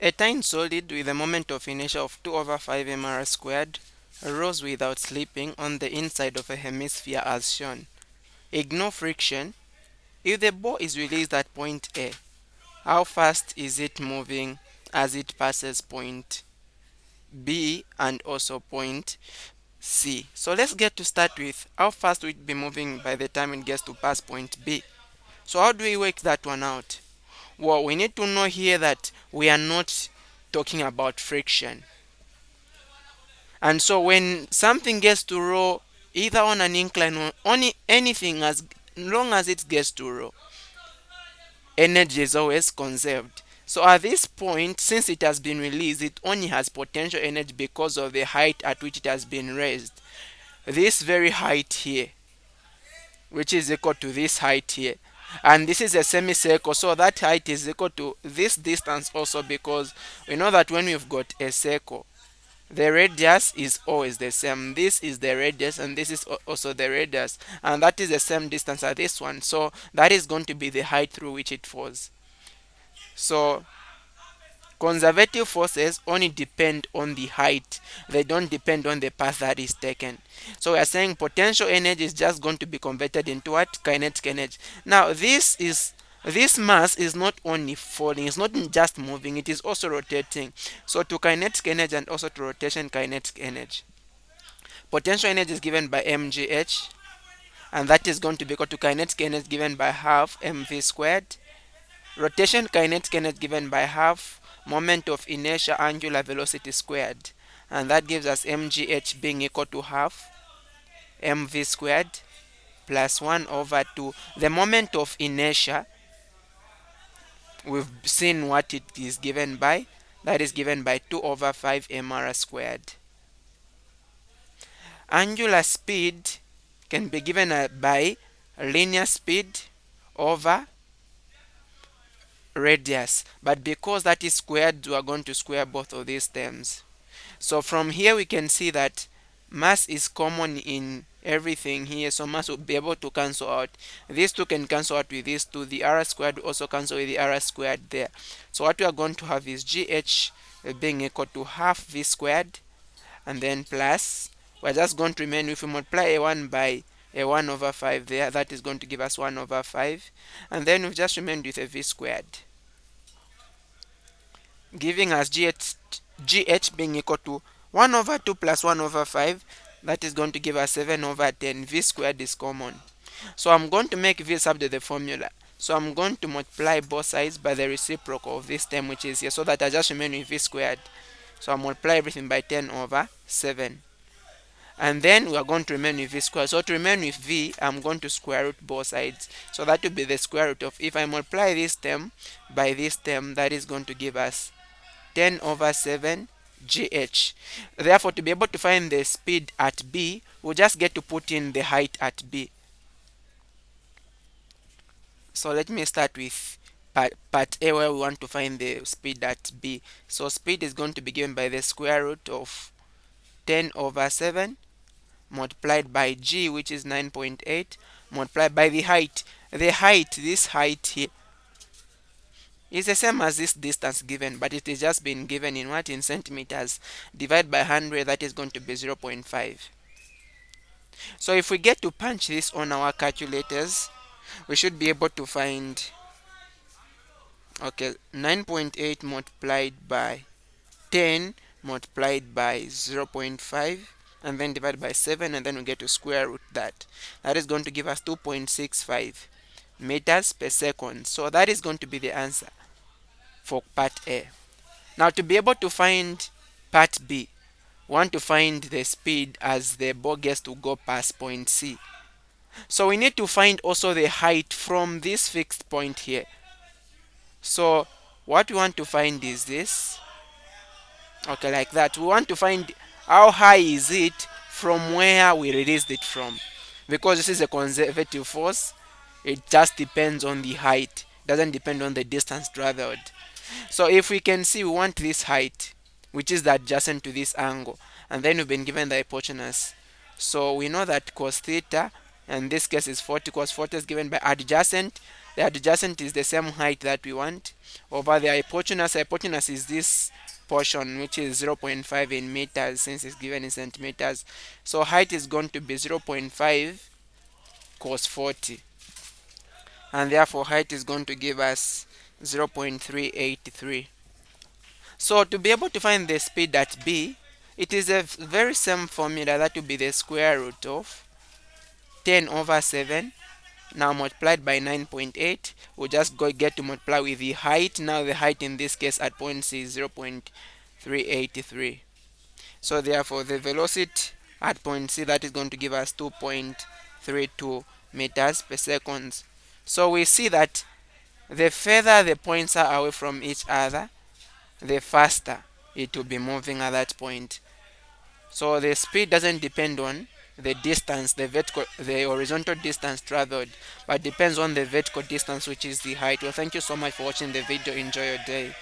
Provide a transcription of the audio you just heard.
A tiny solid with a moment of inertia of 2 over 5 mr squared rose without slipping on the inside of a hemisphere as shown. Ignore friction. If the ball is released at point A, how fast is it moving as it passes point B and also point C? So let's get to start with how fast will it be moving by the time it gets to pass point B. So how do we work that one out? Well, we need to know here that we are not talking about friction. And so when something gets to row either on an incline or on anything, as long as it gets to row, energy is always conserved. So at this point, since it has been released, it only has potential energy because of the height at which it has been raised. This very height here, which is equal to this height here. And this is a semicircle, so that height is equal to this distance also, because we know that when we've got a circle, the radius is always the same. This is the radius and this is also the radius, and that is the same distance as this one, so that is going to be the height through which it falls. So conservative forces only depend on the height, they don't depend on the path that is taken. So we are saying potential energy is just going to be converted into what? Kinetic energy. Now this mass is not only falling, it's not just moving, it is also rotating. So to kinetic energy and also to rotation kinetic energy, potential energy is given by mgh, and that is going to be equal to kinetic energy given by half mv squared. Rotation kinetic energy given by half moment of inertia angular velocity squared, and that gives us mgh being equal to half mv squared plus 1 over 2. The moment of inertia, we've seen what it is given by. That is given by 2 over 5 mr squared. Angular speed can be given by linear speed over radius, but because that is squared, we are going to square both of these terms. So from here we can see that mass is common in everything here, so mass will be able to cancel out. These two can cancel out with these two. The r squared will also cancel with the r squared there. So what we are going to have is gh being equal to half v squared, and then plus, we're just going to remain, if we multiply a1 by a 1 over 5 there, that is going to give us 1 over 5, and then we've just remained with a v squared, giving us gh being equal to 1 over 2 plus 1 over 5, that is going to give us 7 over 10. V squared is common, so I'm going to make v sub to the formula. So I'm going to multiply both sides by the reciprocal of this term, which is here, so that I just remain with v squared. So I multiply everything by 10 over 7, and then we are going to remain with v squared. So to remain with v, I'm going to square root both sides, so that will be the square root of, if I multiply this term by this term, that is going to give us 10 over 7 gh. Therefore, to be able to find the speed at b, we'll just get to put in the height at b. So let me start with part A, where we want to find the speed at b. So speed is going to be given by the square root of 10 over 7 multiplied by g, which is 9.8, multiplied by the height. The height, this height here, is the same as this distance given, but it is just been given in what? In centimeters. Divide by 100, that is going to be 0.5. So if we get to punch this on our calculators, we should be able to find, okay, 9.8 multiplied by 10 multiplied by 0.5, and then divided by 7, and then we get to square root that. That is going to give us 2.65 meters per second. So that is going to be the answer for part A. Now to be able to find part B, we want to find the speed as the ball gets to go past point C. So we need to find also the height from this fixed point here. So what we want to find is this. Okay, like that. We want to find how high is it from where we released it from. Because this is a conservative force, it just depends on the height. It doesn't depend on the distance traveled. So if we can see, we want this height, which is the adjacent to this angle, and then we've been given the hypotenuse. So we know that cos theta and this case is 40 because 40 is given by adjacent. The adjacent is the same height that we want over the hypotenuse. Hypotenuse is this portion, which is 0 0.5 in meters since it's given in centimeters. So height is going to be 0 0.5 cos 40, and therefore height is going to give us 0.383. So to be able to find the speed at B, it is a very same formula, that will be the square root of 10 over 7 now multiplied by 9.8. We'll just get to multiply with the height. Now the height in this case at point C is 0.383. So therefore the velocity at point C, that is going to give us 2.32 meters per second. So we see that the further the points are away from each other, the faster it will be moving at that point. So the speed doesn't depend on the distance, the horizontal distance traveled, but depends on the vertical distance, which is the height. Well, thank you so much for watching the video. Enjoy your day.